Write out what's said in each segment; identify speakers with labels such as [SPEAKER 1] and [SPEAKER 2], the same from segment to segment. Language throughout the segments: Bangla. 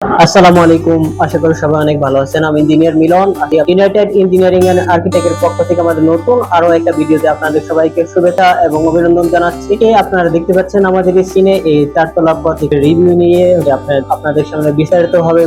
[SPEAKER 1] আসসালামু আলাইকুম, আশা করি সবাই অনেক ভালো আছেন। আমি engineer Milan, united engineering and আর্কিটেক্টের পক্ষ থেকে আমাদের নতুন আরো একটা ভিডিওতে আপনাদের সবাইকে শুভেচ্ছা এবং অভিনন্দন জানাচ্ছি। আপনারা দেখতে পাচ্ছেন আমাদের স্ক্রিনে এই চারতলা প্রজেক্টের রিভিউ নিয়ে আপনাদের সামনে বিস্তারিতভাবে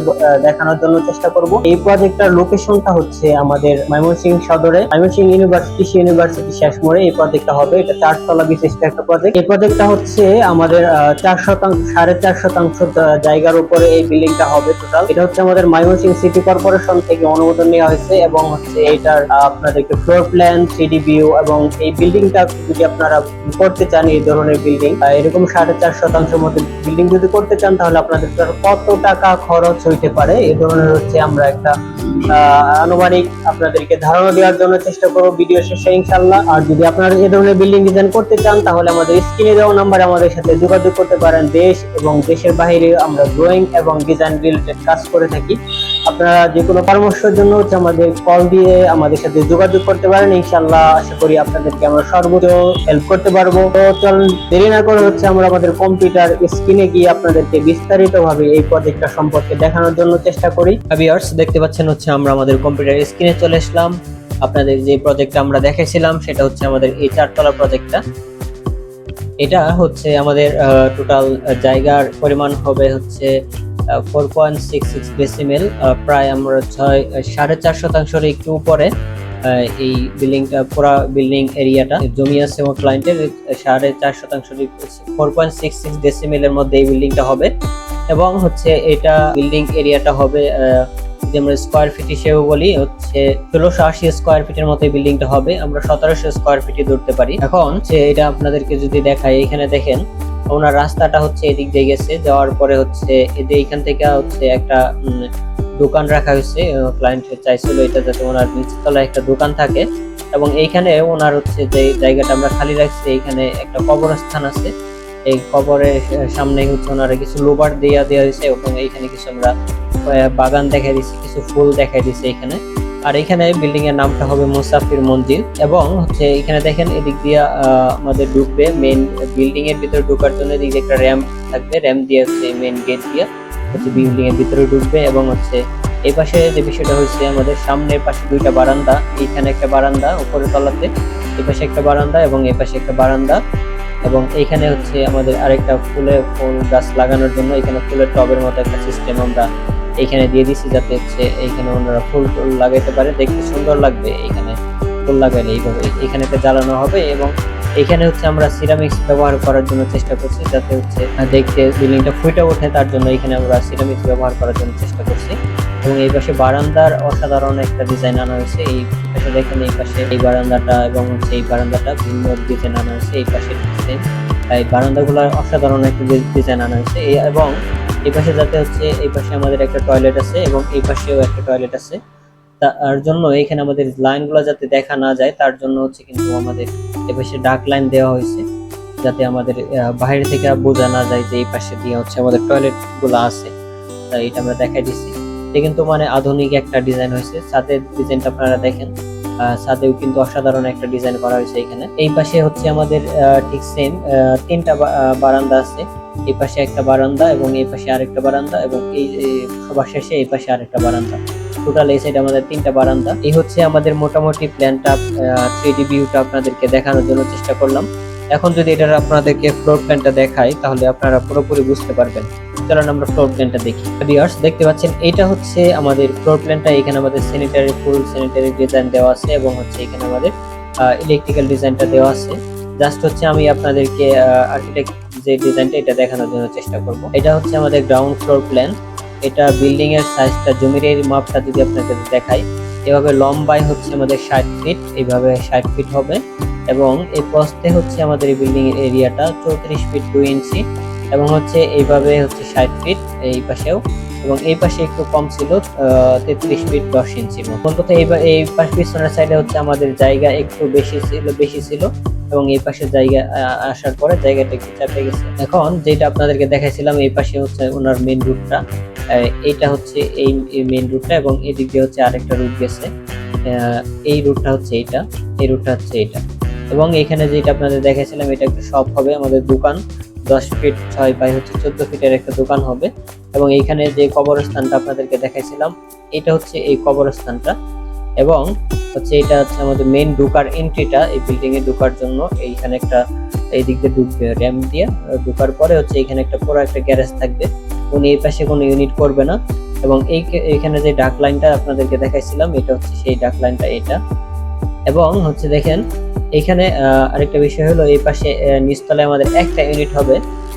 [SPEAKER 1] দেখানোর জন্য চেষ্টা করব। এই প্রজেক্টটার লোকেশনটা হচ্ছে আমাদের ময়মনসিংহ সদরে, ময়মনসিংহ ইউনিভার্সিটি শেষ মোড়ে এই প্রজেক্টটা হবে। এটা চারতলা বিশিষ্ট একটা প্রজেক্ট। এই প্রজেক্টটা হচ্ছে আমাদের 4.5% জায়গার উপরে এই বিল্ডিংটা হবে টোটাল। এটা হচ্ছে আমাদের ময়মনসিংহ সিটি কর্পোরেশন থেকে অনুমোদন নেওয়া হয়েছে এবং হচ্ছে এটার আপনাদেরকে ফ্লোর প্ল্যান, 3D ভিউ এবং এই বিল্ডিংটা যদি আপনারা করতে চান, এই ধরনের বিল্ডিং এরকম 4.5% মধ্যে বিল্ডিং যদি করতে চান, তাহলে আপনাদের কত টাকা খরচ হইতে পারে এই ধরনের হচ্ছে আমরা একটা আনুমানিক আপনাদেরকে ধারণা দেওয়ার জন্য চেষ্টা করব ভিডিও শেষে ইনশাআল্লাহ। আর যদি আপনারা এই ধরনের বিল্ডিং ডিজাইন করতে চান, তাহলে আমাদের স্ক্রিনে দেওয়া নম্বরে আমাদের সাথে যোগাযোগ করতে পারেন। দেশ এবং দেশের বাইরে আমরা ড্রয়িং এবং ডিজাইন রিলেটেড কাজ করে থাকি। আপনারা যে কোনো পরামর্শের জন্য হচ্ছে আমাদের কল দিয়ে আমাদের সাথে যোগাযোগ করতে পারেন। ইনশাআল্লাহ আশা করি আপনাদেরকে আমরা সর্বোচ্চ হেল্প করতে পারবো। তো চলুন দেরি না করে হচ্ছে আমরা আমাদের কম্পিউটার স্ক্রিনে গিয়ে আপনাদেরকে বিস্তারিতভাবে এই প্রজেক্টটা সম্পর্কে দেখানোর জন্য চেষ্টা করি। ভিউয়ার্স, দেখতে পাচ্ছেন হচ্ছে আমরা আমাদের কম্পিউটার স্ক্রিনে চলে আসলাম। আপনাদের যে প্রজেক্টটা আমরা দেখাইছিলাম সেটা হচ্ছে আমাদের এই চারতলা প্রজেক্টটা। এটা হচ্ছে আমাদের টোটাল জায়গার পরিমাণ হবে হচ্ছে 4.66 ডেসিমেল, প্রায় আমরা 4.5% একটু উপরে এই বিল্ডিংটা, পুরা বিল্ডিং এরিয়াটা জমি আছে এবং ক্লায়েন্টের 4.5% 4.66 ডেসিমেলের মধ্যে এই বিল্ডিংটা হবে। এবং হচ্ছে এটা বিল্ডিং এরিয়াটা হবে যদি আমরা স্কোয়ার ফিট হিসেবে বলি হচ্ছে 1680 স্কোয়ার ফিটের মতো বিল্ডিংটা হবে। আমরা 1700 স্কোয়ার ফিটে ধরতে পারি। এখন হচ্ছে এটা আপনাদেরকে যদি দেখাই, এখানে দেখেন ওনার রাস্তাটা হচ্ছে এদিক দিয়ে গেছে, যাওয়ার পরে হচ্ছে এইখান থেকে হচ্ছে একটা দোকান রাখা হয়েছে। ক্লায়েন্ট চাইছিল এটা যাতে ওনার নিচতলায় একটা দোকান থাকে এবং এইখানে ওনার হচ্ছে যে জায়গাটা আমরা খালি রাখছি, এইখানে একটা কবরস্থান আছে। এই কবরের সামনে হচ্ছে ওনারা কিছু লোবার দেওয়া হয়েছে এবং এইখানে কিছু আমরা বাগান দেখাই দিচ্ছি, কিছু ফুল দেখাই দিচ্ছি এখানে। আর এখানে বিল্ডিং এর নামটা হবে মুসাফির মঞ্জিল। এবং হচ্ছে এখানে দেখেন এদিক দিয়ে আমাদের ঢুকবে মেইন বিল্ডিং এর ভিতরে ঢোকার জন্য এদিকে একটা র্যাম্প থাকবে, র্যাম্প দিয়ে হচ্ছে মেইন গেট দিয়ে হচ্ছে বিল্ডিং এর ভিতরে ঢুকবে। এবং হচ্ছে এই পাশে যে বিষয়টা হচ্ছে আমাদের সামনের পাশে দুইটা বারান্দা, এইখানে একটা বারান্দা উপরে তলাতে, এই পাশে একটা বারান্দা এবং এই পাশে একটা বারান্দা। এবং এইখানে হচ্ছে আমাদের আরেকটা ফুল গাছ লাগানোর জন্য এখানে ফুলের টবের মতো একটা সিস্টেম আমরা এইখানে দিয়ে দিচ্ছি, যাতে হচ্ছে এইখানে ওনারা ফুল লাগাইতে পারে, দেখতে সুন্দর লাগবে। এইখানে ফুল লাগাইলে এইভাবে এখানে জ্বালানো হবে। এবং এখানে হচ্ছে আমরা সিরামিক্স ব্যবহার করার জন্য চেষ্টা করছি, যাতে হচ্ছে দেখতে বিল্ডিংটা ফুটে ওঠে, তার জন্য এখানে আমরা সিরামিক্স ব্যবহার করার জন্য চেষ্টা করছি। এবং এই পাশে বারান্দার অসাধারণ একটা ডিজাইন আনা হয়েছে। এই পাশে দেখেন এই পাশে এই বারান্দাটা এবং হচ্ছে এই বারান্দাটা ভিন্ন ডিজাইন আনা হয়েছে। এই পাশে এই বারান্দাগুলোর অসাধারণ একটা ডিজাইন আনা হয়েছে। এবং এই পাশে যাতে হচ্ছে এই পাশে আমাদের একটা টয়লেট আছে এবং এই পাশেও একটা টয়লেট আছে। তার জন্য এখানে আমাদের লাইনগুলো যাতে দেখা না যায়, তার জন্য হচ্ছে কিন্তু আমাদের এই পাশে ডার্ক লাইন দেওয়া হয়েছে, যাতে আমাদের বাইরে থেকে বোঝা না যায় যে এই পাশে দিয়ে হচ্ছে আমাদের টয়লেট গুলো আছে। তাই এটা আমরা দেখাই দিচ্ছি। এটা কিন্তু মানে আধুনিক একটা ডিজাইন হয়েছে। ছাদের ডিজাইনটা আপনারা দেখেন, ছাদেও কিন্তু অসাধারণ একটা ডিজাইন করা হয়েছে এখানে। এই পাশে হচ্ছে আমাদের ঠিক সেম তিনটা বারান্দা আছে। এই পাশে একটা বারান্দা এবং এই পাশে আরেকটা বারান্দা এবং এই সবার শেষে এই পাশে আরেকটা বারান্দা। টোটাল এই সাইড আমাদের তিনটা বারান্দা। এই হচ্ছে আমাদের মোটামুটি প্ল্যানটা, 3D ভিউটা আপনাদেরকে দেখানোর জন্য চেষ্টা করলাম। এখন যদি এটার আপনাদেরকে ফ্লোর প্ল্যানটা দেখাই, তাহলে আপনারা পুরোপুরি বুঝতে পারবেন। চলুন আমরা ফ্লোর প্ল্যানটা দেখি। ভিউয়ার্স, দেখতে পাচ্ছেন এটা হচ্ছে আমাদের ফ্লোর প্ল্যানটা। এখানে আমাদের ফুল স্যানিটারি ডিজাইন দেওয়া আছে এবং হচ্ছে এখানে আমাদের ইলেকট্রিক্যাল ডিজাইনটা দেওয়া আছে। জাস্ট হচ্ছে আমি আপনাদেরকে আর্কিটেক্ট যে ডিজাইনটা এটা দেখানোর জন্য চেষ্টা করব। এটা হচ্ছে আমাদের গ্রাউন্ড ফ্লোর প্ল্যান। এটা বিল্ডিং এর সাইজটা, জমির এর মাপটা যদি আপনাদের দেখাই, এভাবে লম্বায় হচ্ছে আমাদের 60 ফিট, এইভাবে 60 ফিট হবে। এবং এই প্রস্থে হচ্ছে আমাদের এই বিল্ডিং এর এরিয়াটা 34 ফিট 2 ইঞ্চি এবং হচ্ছে এইভাবে হচ্ছে 60 ফিট এই পাশেও। এবং এই পাশে একটু কম ছিল, 33 ফিট 10 ইঞ্চি মতো। এই পাশে পিছনের সাইডে হচ্ছে আমাদের জায়গা একটু বেশি ছিল এবং এই পাশে জায়গা আসার পরে জায়গাটা একটু চাপে গেছে। এখন যেটা আপনাদেরকে দেখাইছিলাম, এই পাশে হচ্ছে ওনার মেইন রুটটা, এইটা হচ্ছে এই মেইন রুটটা এবং এদিক দিয়ে হচ্ছে আরেকটা রুট গেছে। এই রুটটা হচ্ছে এইটা, এই রুটটা হচ্ছে এইটা। এবং এখানে যেটা আপনাদের দেখাইছিলাম, এটা একটা শপ হবে, আমাদের দোকান। 10 ফিট 6 বাই 14 ফিটের একটা দোকান হবে। এবং এইখানে যে কবরস্থানটা আপনাদেরকে দেখাইছিলাম, এটা হচ্ছে এই কবরস্থানটা। এবং হচ্ছে এটা হচ্ছে আমাদের মেইন ঢোকার এন্ট্রিটা, এই বিল্ডিং এ ঢোকার জন্য এইখানে একটা এই দিক দিয়ে ঢুকবে র্যাম্প দিয়ে। ঢোকার পরে হচ্ছে এখানে একটা পুরো একটা গ্যারেজ থাকবে, উনি এই পাশে কোনো ইউনিট করবে না। এবং এইখানে যে ডাক লাইনটা আপনাদেরকে দেখাইছিলাম, এটা হচ্ছে সেই ডাক লাইনটা এটা। এবং হচ্ছে দেখেন এখানে আরেকটা বিষয় হলো, এই পাশে নিচতলায় আমাদের একটা ইউনিট হবে,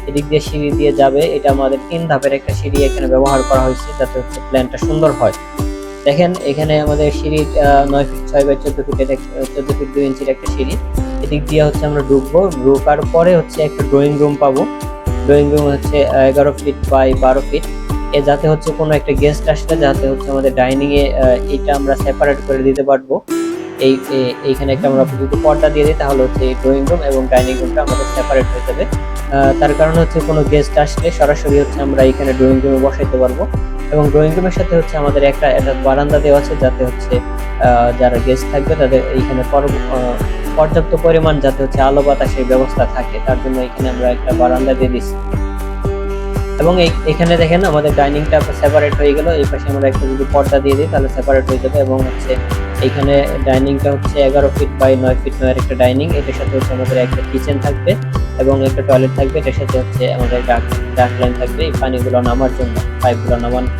[SPEAKER 1] এদিক দিয়ে সিঁড়ি দিয়ে যাবে। এটা আমাদের 3 ধাপের একটা সিঁড়ি এখানে ব্যবহার করা হয়েছে, যাতে হচ্ছে প্ল্যানটা সুন্দর হয়। দেখেন এখানে আমাদের সিঁড়ি 9 ফিট 6 বাই 14 ফিটের 14 ফিট 2 ইঞ্চির একটা সিঁড়ি। এদিক দিয়ে হচ্ছে আমরা ঢুকবো, ঢোকার পরে হচ্ছে একটা ড্রয়িং রুম পাবো। ড্রয়িং রুম হচ্ছে 11 ফিট বাই 12 ফিট, যাতে হচ্ছে কোনো একটা গেস্ট আসলে যাতে হচ্ছে আমাদের ডাইনিং এ এটা আমরা সেপারেট করে দিতে পারবো। এইখানে একটা আমরা যদি পর্দা দিয়ে দিই, তাহলে হচ্ছে এই ড্রয়িং রুম এবং ডাইনিং রুমটা আমাদের সেপারেট হয়ে যাবে। তার কারণ হচ্ছে কোনো গেস্ট আসলে সরাসরি হচ্ছে আমরা এখানে ড্রয়িং রুমে বসাইতে পারবো। এবং ড্রয়িং রুমের সাথে হচ্ছে আমাদের একটা বারান্দা দেওয়া আছে, যাতে হচ্ছে যারা গেস্ট থাকবে তাদের এইখানে পর্যাপ্ত পরিমাণ যাতে হচ্ছে আলো বাতাসের ব্যবস্থা থাকে, তার জন্য এখানে আমরা একটা বারান্দা দিয়ে দিচ্ছি। এবং এখানে দেখেন আমাদের ডাইনিংটা সেপারেট হয়ে গেল। এই পাশে আমরা একটা যদি পর্দা দিয়ে দিই তাহলে সেপারেট হয়ে যাবে। এবং হচ্ছে এইখানে ডাইনিংটা হচ্ছে 11 ফিট বাই 9 ফিট 9 এর একটা ডাইনিং, এটার সাথে হচ্ছে আমাদের একটা কিচেন থাকবে এবং একটা টয়লেট থাকবে। এটার সাথে হচ্ছে আমাদের ডাক লাইন থাকবে, এই পানিগুলো নামার জন্য, পাইপগুলো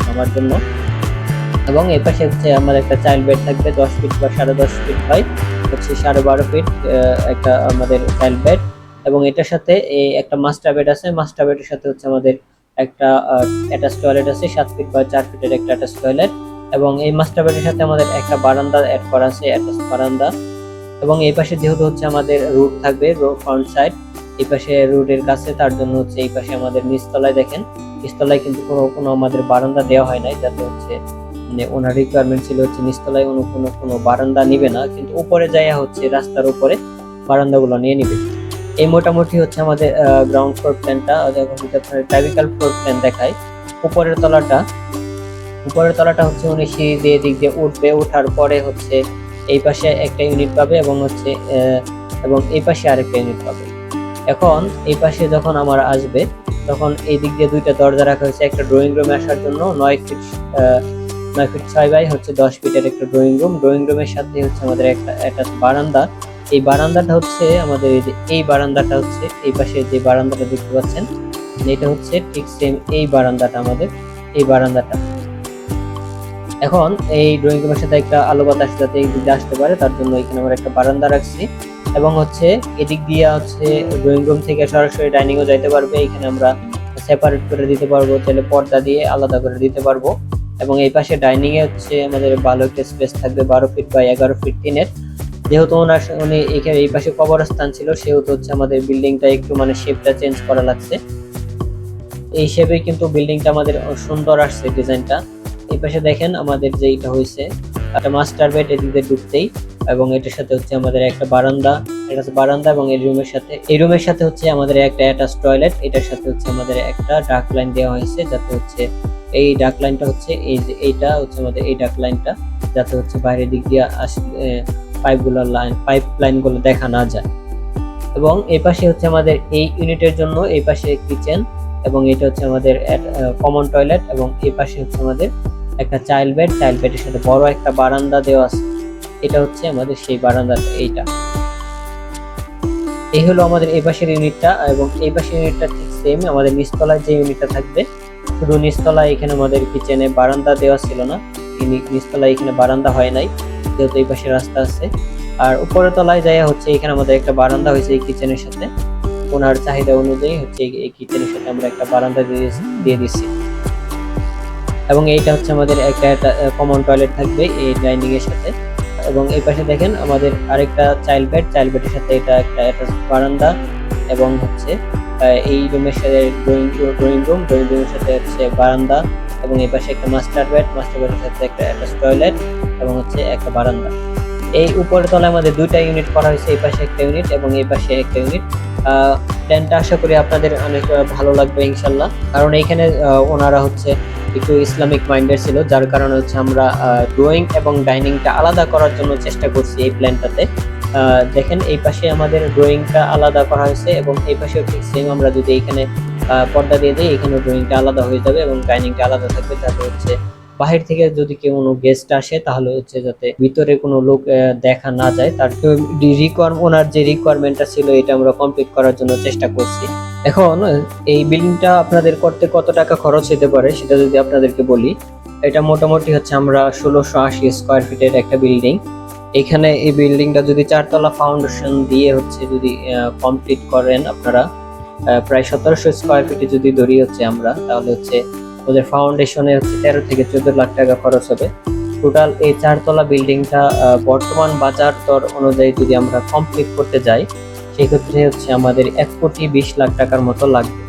[SPEAKER 1] নামার জন্য। এবং এই পাশে হচ্ছে আমাদের একটা চাইল্ড বেড থাকবে 10 ফিট বা 10.5 ফিট বাই হচ্ছে 12.5 ফিট একটা আমাদের চাইল্ড বেড। এবং এটার সাথে এই একটা মাস্টার বেড আছে, মাস্টার বেডের সাথে হচ্ছে আমাদের একটা অ্যাটাচ টয়লেট আছে, 7 ফিট বা 4 ফিটের একটা অ্যাটাচ টয়লেট। এবং এই মাস্টার বেডের সাথে আমাদের একটা বারান্দা অ্যাড করা আছে, অ্যাটাচ বারান্দা। এবং এই পাশে যেহেতু হচ্ছে আমাদের রুট থাকবে, ফ্রন্ট সাইড এই পাশে রুটের কাছে, তার জন্য হচ্ছে এই পাশে আমাদের নিচতলায় দেখেন, নিচতলায় কিন্তু কোনো আমাদের বারান্দা দেওয়া হয় নাই, যাতে হচ্ছে মানে ওনার রিকোয়ারমেন্ট ছিল হচ্ছে নিচতলায় কোনো বারান্দা নিবে না, কিন্তু উপরে যাইয়া হচ্ছে রাস্তার উপরে বারান্দাগুলো নিয়ে নিবে। এই মোটামুটি হচ্ছে আমাদের গ্রাউন্ড ফ্লোর প্ল্যানটা। আপনার টাইপিক্যাল ফ্লোর প্ল্যান দেখায়। উপরের তলাটা হচ্ছে উনি সিঁড়ি দিয়ে দিক দিয়ে উঠবে, ওঠার পরে হচ্ছে এই পাশে একটা ইউনিট পাবে এবং হচ্ছে এবং এই পাশে আরেকটা ইউনিট পাবে। এখন এই পাশে যখন আমার আসবে, তখন এই দিক দিয়ে দুইটা দরজা রাখা হয়েছে, একটা ড্রয়িং রুমে আসার জন্য 9 ফিট 6 বাই হচ্ছে 10 ফিটের একটা ড্রয়িং রুম। ড্রয়িং রুমের সাথে হচ্ছে আমাদের একটা বারান্দা। এই বারান্দাটা হচ্ছে আমাদের এই বারান্দাটা হচ্ছে এই পাশে যে বারান্দাটা দেখতে পাচ্ছেন, এটা হচ্ছে ঠিক সেম এই বারান্দাটা আমাদের এই বারান্দাটা। এখন এই ড্রয়িং রুমের সাথে একটা আলো বাতাস যাতে এই দিকে আসতে পারে, তার জন্য এখানে আমরা একটা বারান্দা রাখছি। এবং হচ্ছে এদিক দিয়ে হচ্ছে ড্রয়িং রুম থেকে সরাসরি ডাইনিংও যাইতে পারবে, এখানে আমরা সেপারেট করে দিতে পারবো, তাহলে পর্দা দিয়ে আলাদা করে দিতে পারবো। এবং এই পাশে ডাইনিং এ হচ্ছে আমাদের ভালো একটা স্পেস থাকবে 12 ফিট বাই 11 ফিট 3 যেহেতু উনি এখানে এই পাশে কবরস্থান ছিল, সেহেতু হচ্ছে আমাদের বিল্ডিংটা একটু মানে শেপটা চেঞ্জ করা লাগছে। এই শেপে কিন্তু বিল্ডিংটা আমাদের সুন্দর আসছে ডিজাইনটা। এই পাশে দেখেন আমাদের যে এটা হয়েছে একটা মাস্টার বেড এদিকে ঢুকতেই, এবং এটার সাথে হচ্ছে আমাদের একটা বারান্দা, এবং এই রুমের সাথে হচ্ছে আমাদের একটা অ্যাটাচ টয়লেট। এটার সাথে হচ্ছে আমাদের একটা ডাক লাইন দেওয়া হয়েছে, যাতে হচ্ছে এই ডাক লাইনটা হচ্ছে এইটা হচ্ছে আমাদের এই ডাক লাইনটা, যাতে হচ্ছে বাইরের দিক দিয়ে আসলে পাইপ লাইনগুলো দেখা না যায়। এবং এই পাশে হচ্ছে আমাদের এই ইউনিটের জন্য এই পাশে কিচেন, এবং এটা হচ্ছে আমাদের কমন টয়লেট। এবং এই পাশে হচ্ছে আমাদের একটা চাইল্ড বেডের সাথে বড় একটা বারান্দা দেওয়া আছে, এটা হচ্ছে আমাদের সেই বারান্দাটা। এই হলো আমাদের এই পাশের ইউনিটটা। এবং এই পাশের ইউনিটটা ঠিক সেম আমাদের নিচতলায় যে ইউনিটটা থাকবে, শুধু নিচতলায় এখানে আমাদের কিচেনে বারান্দা দেওয়া ছিল না, নিচতলায় এখানে বারান্দা হয় নাই, যেহেতু এই পাশে রাস্তা আছে। আর উপরের তলায় যাই হচ্ছে এখানে আমাদের একটা বারান্দা হয়েছে এই কিচেনের সাথে, ওনার চাহিদা অনুযায়ী হচ্ছে এই কিচেনের সাথে আমরা একটা বারান্দা দিয়ে দিচ্ছি। এবং এইটা হচ্ছে আমাদের একটা কমন টয়লেট থাকবে এই ডাইনিং এর সাথে। এবং এই পাশে দেখেন আমাদের আরেকটা চাইল্ড বেডের সাথে এটা একটা বারান্দা, এবং হচ্ছে এই রুমের সাথে ড্রয়িং রুমের সাথে হচ্ছে বারান্দা, এবং এই পাশে একটা মাস্টার বেডের সাথে একটা টয়লেট এবং হচ্ছে একটা বারান্দা। এই উপরের তলায় আমাদের দুইটা ইউনিট করা হয়েছে, এই পাশে একটা ইউনিট এবং এই পাশে একটা ইউনিট। প্ল্যানটা আশা করি আপনাদের অনেক ভালো লাগবে ইনশাল্লাহ, কারণ এইখানে ওনারা হচ্ছে একটু ইসলামিক মাইন্ডের ছিল, যার কারণে হচ্ছে আমরা ড্রয়িং এবং ডাইনিংটা আলাদা করার জন্য চেষ্টা করছি এই প্ল্যানটাতে। দেখেন এই পাশে আমাদের ড্রয়িংটা আলাদা করা হয়েছে এবং এই পাশে ঠিক সেম। আমরা যদি এখানে পর্দা দিয়ে দিই, এখানে ড্রয়িংটা আলাদা হয়ে যাবে এবং ডাইনিংটা আলাদা থাকবে, যাতে হচ্ছে বাহির থেকে যদি কোনো গেস্ট আসে তাহলে হচ্ছে যাতে ভিতরে কোনো লোক দেখা না যায়। তার ওনার যে রিকোয়ারমেন্টটা ছিল এটা আমরা কমপ্লিট করার জন্য চেষ্টা করছি। এখন এই বিল্ডিংটা আপনাদের করতে কত টাকা খরচ হতে পারে সেটা যদি আপনাদেরকে বলি, এটা মোটামুটি হচ্ছে আমরা 1680 স্কোয়ার ফিটের একটা বিল্ডিং। এখানে এই বিল্ডিংটা যদি 4 তলা ফাউন্ডেশন দিয়ে হচ্ছে যদি কমপ্লিট করেন আপনারা, প্রায় 1700 স্কোয়ার ফিটে যদি ধরি হচ্ছে আমরা, তাহলে হচ্ছে ওদের ফাউন্ডেশনে হচ্ছে 13 থেকে 14 লাখ টাকা খরচ হবে। টোটাল এই 4 তলা বিল্ডিংটা বর্তমান বাজার দর অনুযায়ী যদি আমরা কমপ্লিট করতে যাই, সেক্ষেত্রে হচ্ছে আমাদের 1,20,00,000 টাকার মতো লাগবে।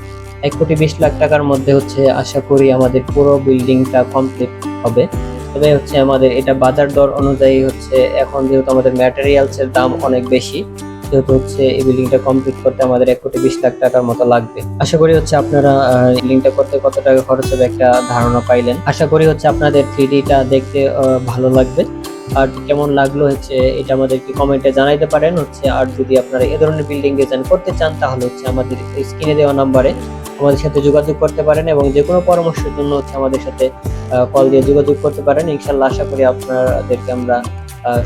[SPEAKER 1] 1,20,00,000 টাকার মধ্যে হচ্ছে আশা করি আমাদের পুরো বিল্ডিংটা কমপ্লিট হবে। তবে হচ্ছে আমাদের এটা বাজার দর অনুযায়ী হচ্ছে, এখন যেহেতু আমাদের ম্যাটেরিয়ালসের দাম অনেক বেশি, যেহেতু হচ্ছে এই বিল্ডিংটা কমপ্লিট করতে আমাদের 1,20,00,000 টাকার মতো লাগবে। আশা করি হচ্ছে আপনারা বিল্ডিংটা করতে কত টাকা খরচ হবে একটা ধারণা পাইলেন। আশা করি হচ্ছে আপনাদের 3Dটা দেখতে ভালো লাগবে। আর কেমন লাগলো হচ্ছে এটা আমাদেরকে কমেন্টে জানাইতে পারেন হচ্ছে। আর যদি আপনারা এই ধরনের বিল্ডিং ডিজাইন করতে চান তাহলে হচ্ছে আমাদের স্ক্রিনে দেওয়া নাম্বারে আমাদের সাথে যোগাযোগ করতে পারেন এবং যে কোনো পরামর্শের জন্য হচ্ছে আমাদের সাথে কল দিয়ে যোগাযোগ করতে পারেন। ইনশাল্লাহ আশা করি আপনাদেরকে আমরা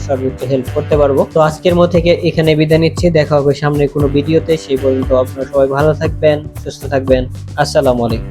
[SPEAKER 1] সর্বোচ্চ হেল্প করতে পারবো। তো আজকের মতো থেকে এখানে বিদায় নিচ্ছি, দেখা হবে সামনে কোনো ভিডিওতে। সেই পর্যন্ত আপনারা সবাই ভালো থাকবেন, সুস্থ থাকবেন। আসসালামু আলাইকুম।